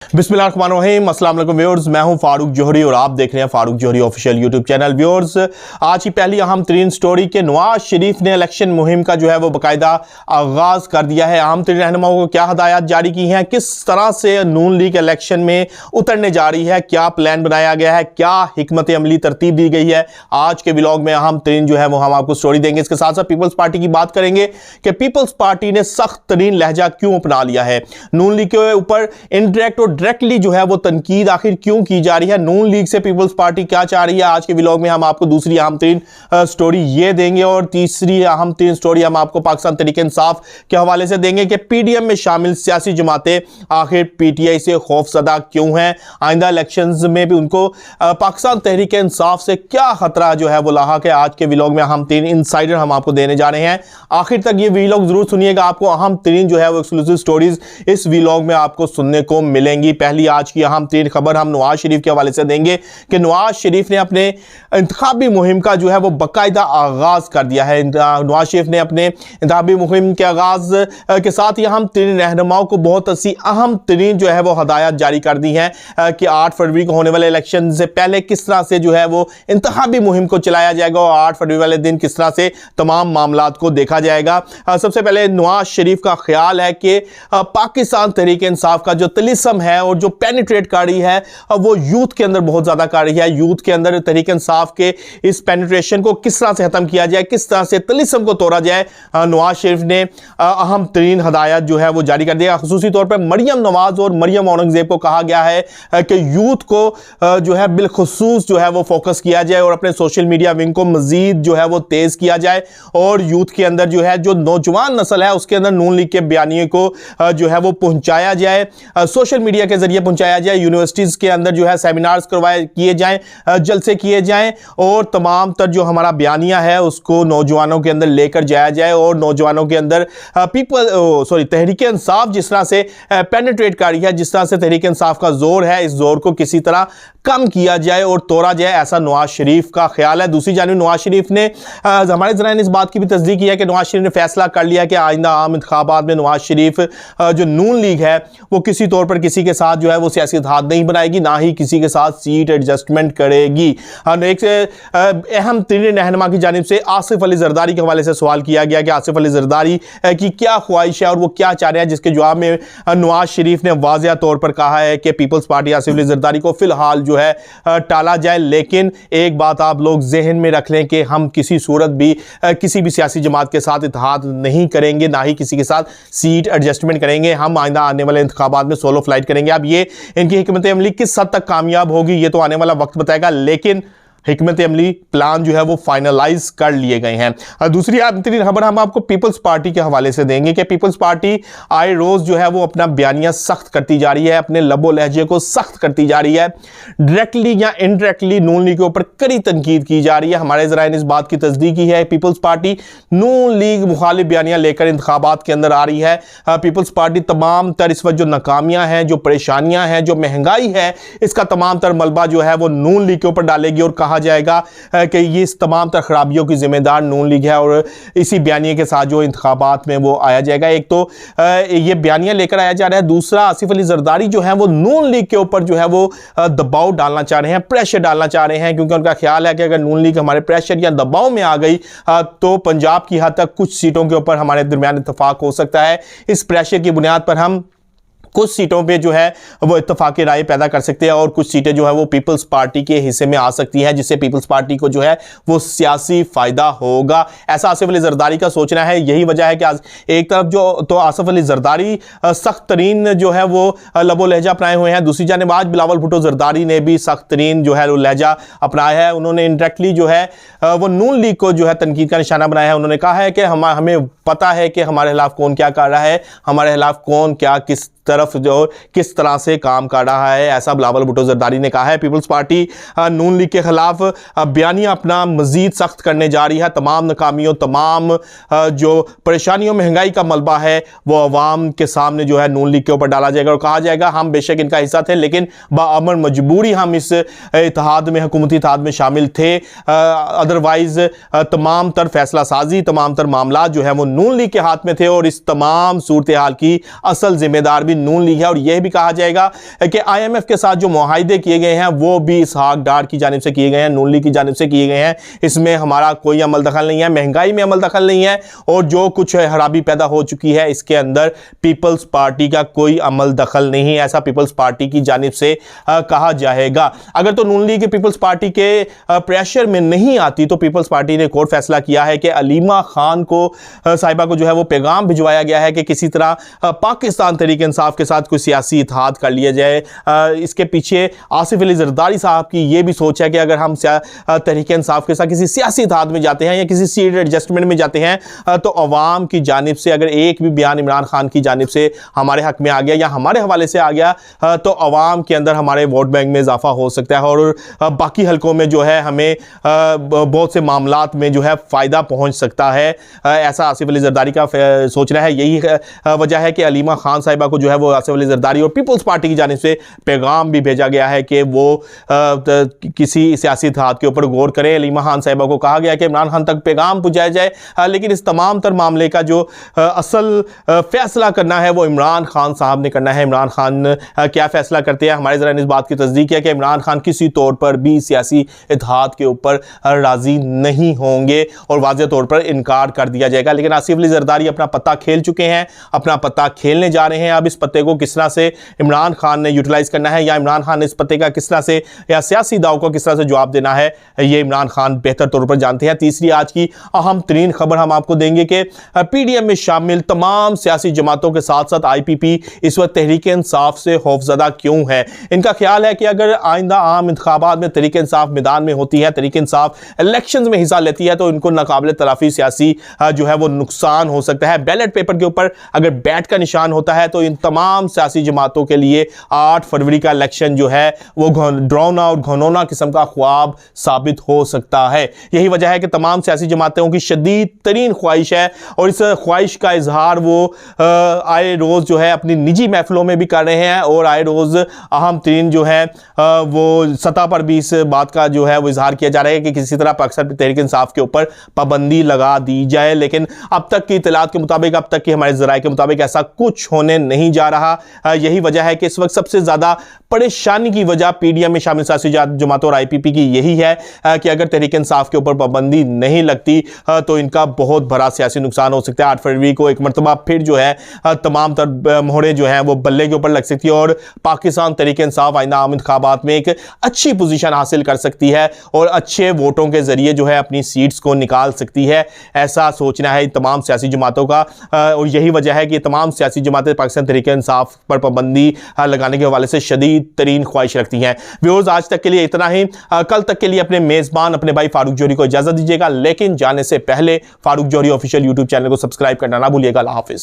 बिस्मिल्लाहिर्रहमानिर्रहीम, अस्सलाम वालेकुम व्यूअर्स। मैं हूं फारूक जोहरी और आप देख रहे हैं फारूक जोहरी ऑफिशियल यूट्यूब चैनल। व्यूअर्स, आज की पहली अहम तरीन स्टोरी के नवाज शरीफ ने इलेक्शन मुहिम का जो है वो बाकायदा आगाज कर दिया है। अहम तरीन रहनुमाओं को क्या हदायत जारी की हैं, किस तरह से नून लीग इलेक्शन में उतरने जा रही है, क्या प्लान बनाया गया है, क्या हिकमत अमली तरतीब दी गई है, आज के व्लॉग में अहम तरीन जो है वो हम आपको स्टोरी देंगे। इसके साथ साथ पीपल्स पार्टी की बात करेंगे कि पीपल्स पार्टी ने सख्त तरीन लहजा क्यों अपना लिया है, नून लीग के ऊपर इनडायरेक्ट और डायरेक्टली जो है वो तनकीद आखिर क्यों की जा रही है, नून लीग से पीपल्स पार्टी क्या चाह रही है। आज के व्लॉग में हम आपको दूसरी अहम तरीन स्टोरी ये देंगे और तीसरी अहम तरीन स्टोरी हम आपको पाकिस्तान तहरीक इंसाफ के हवाले से देंगे कि पीडीएम में शामिल सियासी जमातें आखिर पीटीआई से खौफजदा क्यों हैं, आइंदा इलेक्शंस में भी उनको पाकिस्तान तहरीक इंसाफ से क्या खतरा जो है वो लाहक है। आज के व्लॉग में अहम तरीन इनसाइडर हम आपको देने जा रहे हैं। आखिर तक ये व्लॉग जरूर सुनिएगा, आपको अहम तरीन जो है वो एक्सक्लूसिव स्टोरीज इस व्लॉग में आपको सुनने को मिलेंगी। पहली आज की अहम तरीन खबर हम नवाज शरीफ के हवाले से देंगे कि नवाज शरीफ ने अपने इंतखाबी मुहिम का जो है वो बाकायदा आगाज कर दिया है। नवाज शरीफ ने अपने इंतखाबी मुहिम के आगाज के साथ ही अहम तरीन रहनुमाओं को बहुत सी अहम तरीन जो है वो हदायत जारी कर दी है कि 8 फरवरी को होने वाले इलेक्शन से पहले किस तरह से जो है वो इंतखाबी मुहिम को चलाया जाएगा और 8 फरवरी वाले दिन किस तरह से तमाम मामलात को देखा जाएगा। सबसे पहले नवाज शरीफ का ख्याल है कि पाकिस्तान तहरीक इंसाफ का जो तिलिस्म है और जो पेनिट्रेट कर रही है वो यूथ के अंदर बहुत ज्यादा कर रही है। यूथ के अंदर तहरीक इंसाफ के इस पेनिट्रेशन को किस तरह से खत्म किया जाए, किस तरह से तिलिस्म को तोड़ा जाए, नवाज शरीफ ने अहम तरीन हदायत जो है वो जारी कर दिया। खुसूसी तौर पर मरियम नवाज और मरियम औरंगजेब को कहा गया है कि यूथ को जो है बिलखुसूस जो है वो फोकस किया जाए और अपने सोशल मीडिया विंग को मजीद जो है वो तेज किया जाए और यूथ के अंदर जो है जो नौजवान नस्ल है उसके अंदर नून लीग के बयानिए को जो है वो पहुंचाया जाए, सोशल मीडिया के जरिए पहुंचाया जाए। यूनिवर्सिटीज के अंदर जो है सेमिनार्स करवाए किए जाएं, जलसे किए जाएं और तमाम तर जो हमारा बयानिया है उसको नौजवानों के अंदर लेकर जाया जाए और नौजवानों के अंदर तहरीक इंसाफ जिस तरह से पेनिट्रेट कर रही है, जिस तरह से तहरीक इंसाफ का जोर है, इस जोर को किसी तरह कम किया जाए और तोड़ा जाए, ऐसा नवाज शरीफ का ख्याल है। दूसरी जानिब नवाज शरीफ ने हमारे जराए ने इस बात की भी तस्दीक की है कि नवाज शरीफ ने फैसला कर लिया कि आइंदा आम इंतखाबात में नवाज शरीफ जो नून लीग है वो किसी तौर पर किसी के साथ जो है वो सियासी इत्तेहाद नहीं बनाएगी, ना ही किसी के साथ सीट एडजस्टमेंट करेगी। एक अहम तरीन रहनुमा की जानिब से आसिफ अली जरदारी के हवाले से सवाल किया गया कि आसिफ अली जरदारी की क्या ख्वाहिश है और वो क्या चाह रहे हैं, जिसके जवाब में नवाज शरीफ ने वाज़ेह तौर पर कहा है कि पीपल्स पार्टी आसिफ अली जरदारी को फिलहाल जो है टाला जाए। लेकिन एक बात आप लोग जहन में रख लें कि हम किसी सूरत भी किसी भी सियासी जमात के साथ इत्तेहाद नहीं करेंगे, ना ही किसी के साथ सीट एडजस्टमेंट करेंगे। हम आइंदा आने वाले इंतखाबात में सोलो फ्लाइट करेंगे। अब ये इनकी हिकमत अमली किस हद तक कामयाब होगी ये तो आने वाला वक्त बताएगा, लेकिन हिकमत अमली प्लान जो है वो फाइनलाइज कर लिए गए हैं। दूसरी बेहतरीन खबर हम आपको पीपल्स पार्टी के हवाले से देंगे कि पीपल्स पार्टी आए रोज जो है वो अपना बयानिया सख्त करती जा रही है, अपने लबो लहजे को सख्त करती जा रही है। डायरेक्टली या इनडायरेक्टली नून लीग के ऊपर कड़ी तनकीद की जा रही है। हमारे जराए ने इस बात की तस्दीक की है, पीपल्स पार्टी नून लीग मुखालिफ बयानिया लेकर इंतखाबात के अंदर आ रही है। पीपल्स पार्टी तमाम तर इस वक्त जो नाकामियां हैं, जो परेशानियां हैं, जो महंगाई है, इसका तमाम तर मलबा जो है वो नून लीग के ऊपर डालेगी और कहा जाएगा कि ये इस तमाम तर खराबियों की जिम्मेदार नून लीग है और इसी बयानिए के साथ जो इंतखाबात में वो आया जाएगा। एक तो ये बयानिया लेकर आया जा रहा है, दूसरा आसिफ अली जरदारी जो है वो नून लीग के ऊपर जो है वो दबाव डालना चाह रहे हैं, प्रेशर डालना चाह रहे हैं, क्योंकि उनका ख्याल है कि अगर नून लीग हमारे प्रेशर या दबाव में आ गई तो पंजाब की हद तक कुछ सीटों के ऊपर हमारे दरमियान इत्तफाक हो सकता है। इस प्रेशर की बुनियाद पर हम कुछ सीटों पे जो है वो इत्तफाकी राय पैदा कर सकते हैं और कुछ सीटें जो है वो पीपल्स पार्टी के हिस्से में आ सकती हैं, जिससे पीपल्स पार्टी को जो है वो सियासी फायदा होगा, ऐसा आसिफ अली जरदारी का सोचना है। यही वजह है कि एक तरफ जो तो आसिफ अली जरदारी सख्त तरीन जो है वो लबो लहजा अपनाए हुए हैं, दूसरी जानिब आज बिलावल भुट्टो जरदारी ने भी सख्त तरीन जो है वो लहजा अपनाया है। उन्होंने इंडायरेक्टली जो है वो नून लीग को जो है तनकीद का निशाना बनाया है। उन्होंने कहा है कि हमें पता है कि हमारे खिलाफ कौन क्या कर रहा है, हमारे खिलाफ कौन क्या किस तरफ जो किस तरह से काम कर रहा है, ऐसा बिलावल भुट्टो जरदारी ने कहा है। पीपल्स पार्टी नून लीग के खिलाफ बयानिया अपना मजीद सख्त करने जा रही है। तमाम नाकामियों, तमाम जो परेशानियों, महंगाई का मलबा है वो अवाम के सामने जो है नून लीग के ऊपर डाला जाएगा और कहा जाएगा हम बेशक इनका हिस्सा थे लेकिन बाअमर मजबूरी हम इस इत्तेहाद में, हुकूमती इत्तेहाद में शामिल थे, अदरवाइज तमाम तर फैसला साजी, तमाम तर मामला जो है वो नून लीग के हाथ में थे और इस तमाम सूरत हाल की असल जिम्मेदार भी नून लीग है। और यह भी कहा जाएगा कि IMF के साथ जो मुआहिदे किए गए हैं वो भी इसहाक डार की जानिब से किए गए हैं, नून लीग की जानिब से किए गए हैं। इसमें हमारा कोई अमल दखल नहीं है, महंगाई में अमल दखल नहीं है, और जो कुछ खराबी पैदा हो चुकी है इसके अंदर पीपल्स पार्टी का कोई अमल दखल नहीं है, ऐसा पीपल्स पार्टी की जानिब से कहा जाएगा। अगर तो नून लीग पीपल्स पार्टी के प्रेशर में नहीं आती तो पीपल्स पार्टी ने कोर्ट फैसला किया है कि अलीमा खान को साहिबा को जो है वो पैगाम भिजवाया गया है कि किसी तरह पाकिस्तान तहरीक इंसाफ के साथ कोई सियासी इत्तेहाद कर लिया जाए। इसके पीछे आसिफ अली जरदारी साहब की ये भी सोच है कि अगर हम तहरीक इंसाफ के साथ किसी सियासी इत्तेहाद में जाते हैं या किसी सीट एडजस्टमेंट में जाते हैं तो अवाम की जानिब से अगर एक भी बयान इमरान खान की जानिब से हमारे हक में आ गया या हमारे हवाले से आ गया तो अवाम के अंदर हमारे वोट बैंक में इजाफा हो सकता है और बाकी हलकों में जो है हमें बहुत से मामलात में जो है फ़ायदा पहुंच सकता है। ऐसा आसिफ अली जरदारी का सोचना है। यही वजह है कि अलीमा खान साहिबा को जो है वो आसिफ अली जरदारी और पीपल्स पार्टी की जानिब से पैगाम भी भेजा गया है कि वो किसी सियासी इत्तेहाद के ऊपर गौर करें। अलीमा खान साहिबा को कहा गया कि इमरान खान तक पैगाम पहुंचाया जाए, लेकिन इस तमाम तर मामले का जो असल फैसला करना है वो इमरान खान साहब ने करना है। इमरान खान क्या फैसला करते हैं, हमारे ज़रा इस बात की तस्दीक है कि इमरान खान किसी तौर पर भी सियासी इत्तेहाद के ऊपर राजी नहीं होंगे और वाज़ेह तौर पर इनकार कर दिया जाएगा। लेकिन आसिफ अली जरदारी अपना पत्ता खेल चुके हैं, अपना पत्ता खेलने जा रहे हैं। अब इस पत्ते को किस तरह से इमरान खान ने यूटिलाइज करना है या इमरान खान ने इस पत्ते का किस तरह से या सियासी दाव को किस तरह से जवाब देना है, ये इमरान खान बेहतर तौर पर जानते हैं। तीसरी आज की अहम तरीन खबर हम आपको देंगे कि PDM में शामिल तमाम सियासी जमातों के साथ साथ IPP इस वक्त तहरीक इंसाफ से खौफजदा क्यों है। इनका ख्याल है कि अगर आइंदा आम इंतखाबात में तहरीक इंसाफ मैदान में होती है, तहरीक इंसाफ इलेक्शंस में हिस्सा लेती है तो इनको नाकाबिल तलाफी सियासी जो है वो नुकसान हो सकता है। बैलेट पेपर के ऊपर अगर बैट का निशान होता है तो इन तमाम सियासी जमातों के लिए 8 फरवरी का इलेक्शन जो है वो ड्राउन आउट घनौना किस्म का ख्वाब साबित हो सकता है। यही वजह है कि तमाम सियासी जमातों की शदीद तरीन ख्वाहिश है और इस ख्वाहिश का इजहार वो आए रोज़ जो है अपनी निजी महफिलों में भी कर रहे हैं और आए रोज़ अहम तरीन जो है वो सतह पर भी इस बात का जो है वो इजहार किया जा रहा है कि किसी तरह पाकिस्तान तहरीक इंसाफ के ऊपर पाबंदी लगा दी जाए। लेकिन अब तक की इत्तलात के मुताबिक, अब तक की हमारे ज़राए के मुताबिक ऐसा कुछ होने नहीं जा रहा। यही वजह है कि इस वक्त सबसे ज़्यादा परेशानी की वजह PDM में शामिल सियासी जमातों और IPP की यही है कि अगर तहरीक इंसाफ के ऊपर पाबंदी नहीं लगती तो इनका बहुत बड़ा सियासी नुकसान हो सकता है। 8 फरवरी को एक मरतबा फिर जो है तमाम तर मोहरें जो हैं वो बल्ले के ऊपर लग सकती है और पाकिस्तान तहरीक इंसाफ आइंदा आम इंतखाबात में एक अच्छी पोजीशन हासिल कर सकती है और अच्छे वोटों के जरिए जो है अपनी सीट्स को निकाल सकती है। ऐसा सोचना है तमाम सियासी जमातों का और यही वजह है कि तमाम सियासी जमातें पाकिस्तान तहरीक इंसाफ पर पाबंदी लगाने के हवाले से शदीद तरीन ख्वाहिश रखती हैं। व्यूअर्स, आज तक के लिए इतना ही। कल तक के लिए अपने मेज़बान अपने भाई फारूक जोहरी को इजाज़त दीजिएगा, लेकिन जाने से पहले फारूक जोहरी ऑफिशियल यूट्यूब चैनल को सब्सक्राइब करना ना भूलिएगा। अल्लाह हाफिज़।